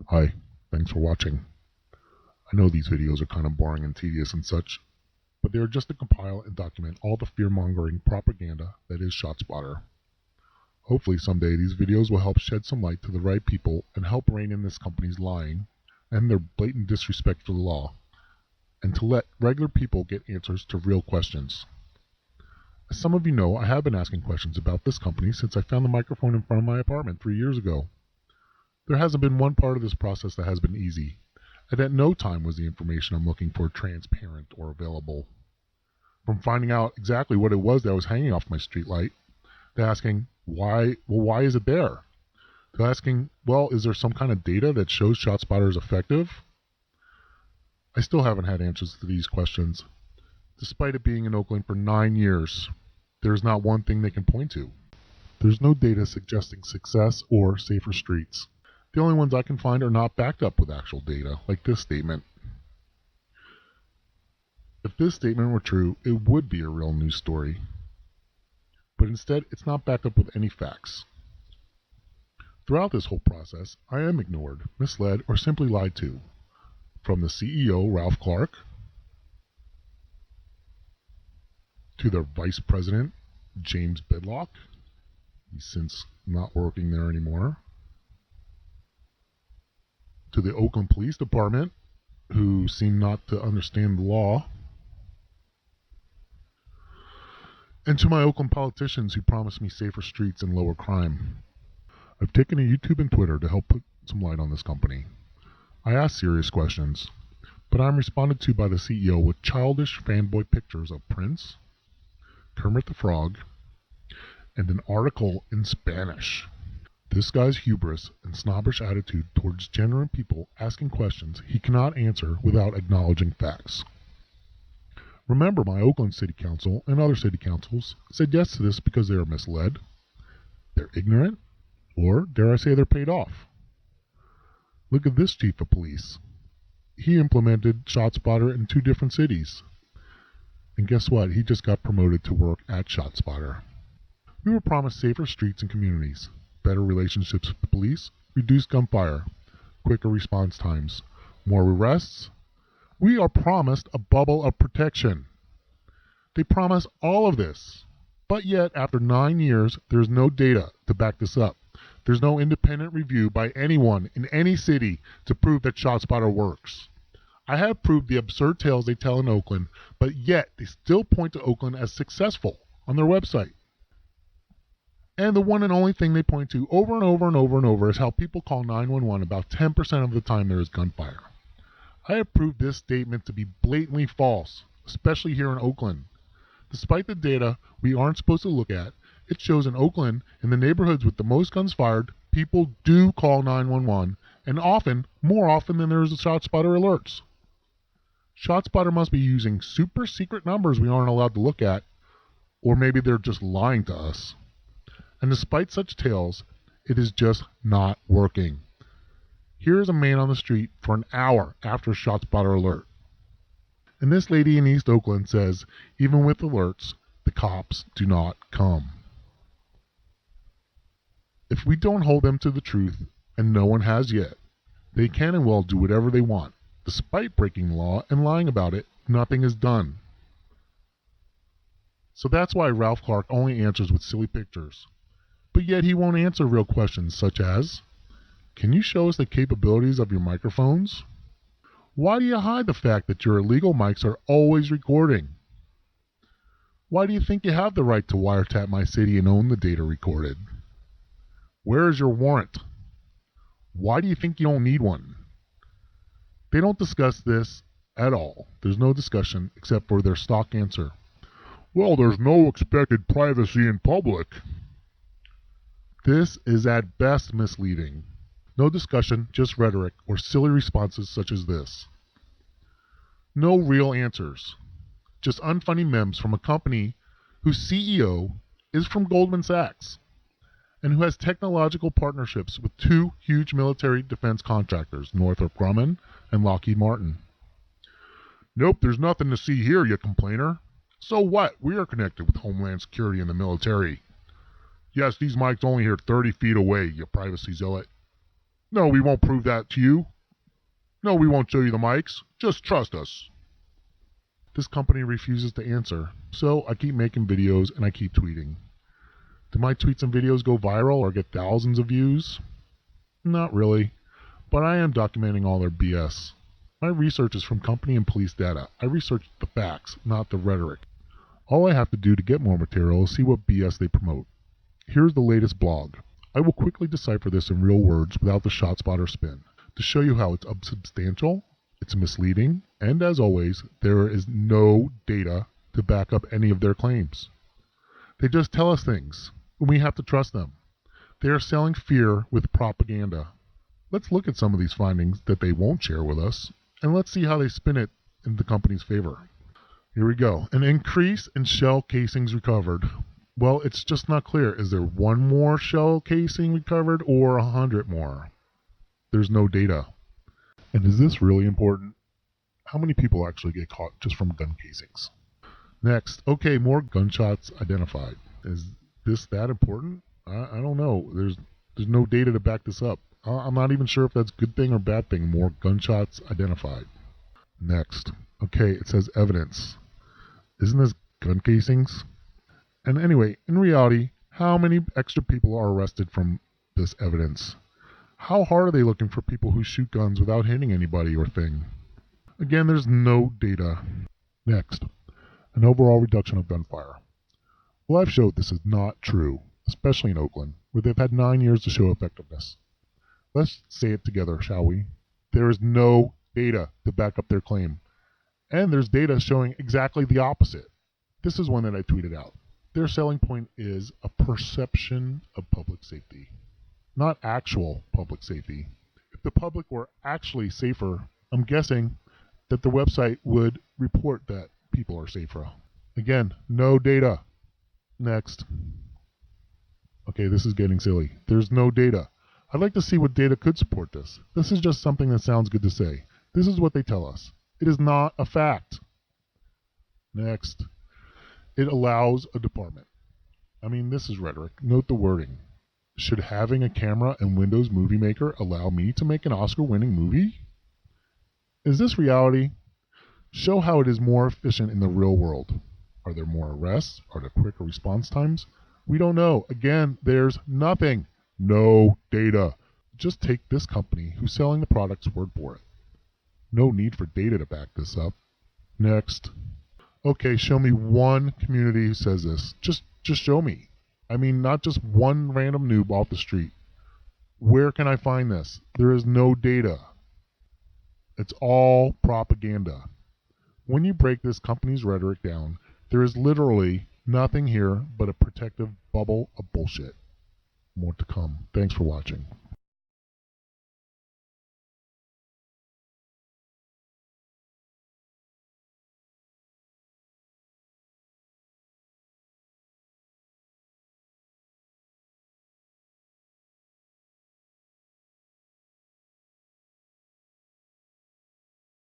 Hi, thanks for watching. I know these videos are kind of boring and tedious and such, but they are just to compile and document all the fear-mongering propaganda that is Shotspotter. Hopefully someday these videos will help shed some light to the right people and help rein in this company's lying and their blatant disrespect for the law, and to let regular people get answers to real questions. As some of you know, I have been asking questions about this company since I found the microphone in front of my apartment 3 years ago. There hasn't been one part of this process that has been easy, and at no time was the information I'm looking for transparent or available. From finding out exactly what it was that was hanging off my streetlight, to asking, why is it there? To asking, is there some kind of data that shows ShotSpotter is effective? I still haven't had answers to these questions. Despite it being in Oakland for 9 years, there's not one thing they can point to. There's no data suggesting success or safer streets. The only ones I can find are not backed up with actual data, like this statement. If this statement were true, it would be a real news story. But instead, it's not backed up with any facts. Throughout this whole process, I am ignored, misled, or simply lied to. From the CEO, Ralph Clark, to the Vice President, James Bedlock. He's since not working there anymore. To the Oakland Police Department, who seem not to understand the law. And to my Oakland politicians who promised me safer streets and lower crime. I've taken to YouTube and Twitter to help put some light on this company. I ask serious questions, but I'm responded to by the CEO with childish fanboy pictures of Prince, Kermit the Frog, and an article in Spanish. This guy's hubris and snobbish attitude towards genuine people asking questions he cannot answer without acknowledging facts. Remember, my Oakland City Council and other city councils said yes to this because they are misled, they're ignorant, or dare I say they're paid off. Look at this chief of police. He implemented ShotSpotter in 2 different cities. And guess what? He just got promoted to work at ShotSpotter. We were promised safer streets and communities, better relationships with the police, reduced gunfire, quicker response times, more arrests. We are promised a bubble of protection. They promise all of this, but yet after 9 years, there's no data to back this up. There's no independent review by anyone in any city to prove that ShotSpotter works. I have proved the absurd tales they tell in Oakland, but yet they still point to Oakland as successful on their website. And the one and only thing they point to over and over and over and over is how people call 911 about 10% of the time there is gunfire. I have proved this statement to be blatantly false, especially here in Oakland. Despite the data we aren't supposed to look at, it shows in Oakland, in the neighborhoods with the most guns fired, people do call 911, and often, more often than there's ShotSpotter alerts. ShotSpotter must be using super secret numbers we aren't allowed to look at, or maybe they're just lying to us. And despite such tales, it is just not working. Here is a man on the street for an hour after a ShotSpotter alert. And this lady in East Oakland says, even with alerts, the cops do not come. If we don't hold them to the truth, and no one has yet, they can and will do whatever they want. Despite breaking the law and lying about it, nothing is done. So that's why Ralph Clark only answers with silly pictures. But yet he won't answer real questions such as, can you show us the capabilities of your microphones? Why do you hide the fact that your illegal mics are always recording? Why do you think you have the right to wiretap my city and own the data recorded? Where is your warrant? Why do you think you don't need one? They don't discuss this at all. There's no discussion except for their stock answer. Well, there's no expected privacy in public. This is at best misleading. No discussion, just rhetoric or silly responses such as this. No real answers. Just unfunny memes from a company whose CEO is from Goldman Sachs and who has technological partnerships with 2 huge military defense contractors, Northrop Grumman and Lockheed Martin. Nope, there's nothing to see here, you complainer. So what? We are connected with Homeland Security and the military. Yes, these mics only hear 30 feet away, you privacy zealot. No, we won't prove that to you. No, we won't show you the mics. Just trust us. This company refuses to answer, so I keep making videos and I keep tweeting. Do my tweets and videos go viral or get thousands of views? Not really, but I am documenting all their BS. My research is from company and police data. I research the facts, not the rhetoric. All I have to do to get more material is see what BS they promote. Here's the latest blog. I will quickly decipher this in real words without the Shotspotter spin, to show you how it's unsubstantial, it's misleading, and as always, there is no data to back up any of their claims. They just tell us things, and we have to trust them. They are selling fear with propaganda. Let's look at some of these findings that they won't share with us, and let's see how they spin it in the company's favor. Here we go. An increase in shell casings recovered. Well, it's just not clear. Is there one more shell casing recovered or 100 more? There's no data. And is this really important? How many people actually get caught just from gun casings? Next, okay, more gunshots identified. Is this that important? I don't know. There's no data to back this up. I'm not even sure if that's a good thing or bad thing. More gunshots identified. Next, okay, it says evidence. Isn't this gun casings? And anyway, in reality, how many extra people are arrested from this evidence? How hard are they looking for people who shoot guns without hitting anybody or thing? Again, there's no data. Next, an overall reduction of gunfire. Well, I've showed this is not true, especially in Oakland, where they've had 9 years to show effectiveness. Let's say it together, shall we? There is no data to back up their claim. And there's data showing exactly the opposite. This is one that I tweeted out. Their selling point is a perception of public safety, not actual public safety. If the public were actually safer, I'm guessing that the website would report that people are safer. Again, no data. Next. Okay, this is getting silly. There's no data. I'd like to see what data could support this. This is just something that sounds good to say. This is what they tell us. It is not a fact. Next. It allows a department. I mean, this is rhetoric. Note the wording. Should having a camera in Windows Movie Maker allow me to make an Oscar-winning movie? Is this reality? Show how it is more efficient in the real world. Are there more arrests? Are there quicker response times? We don't know. Again, there's nothing. No data. Just take this company who's selling the product's word for it. No need for data to back this up. Next. Okay, show me one community who says this. Just show me. I mean, not just one random noob off the street. Where can I find this? There is no data. It's all propaganda. When you break this company's rhetoric down, there is literally nothing here but a protective bubble of bullshit. More to come. Thanks for watching.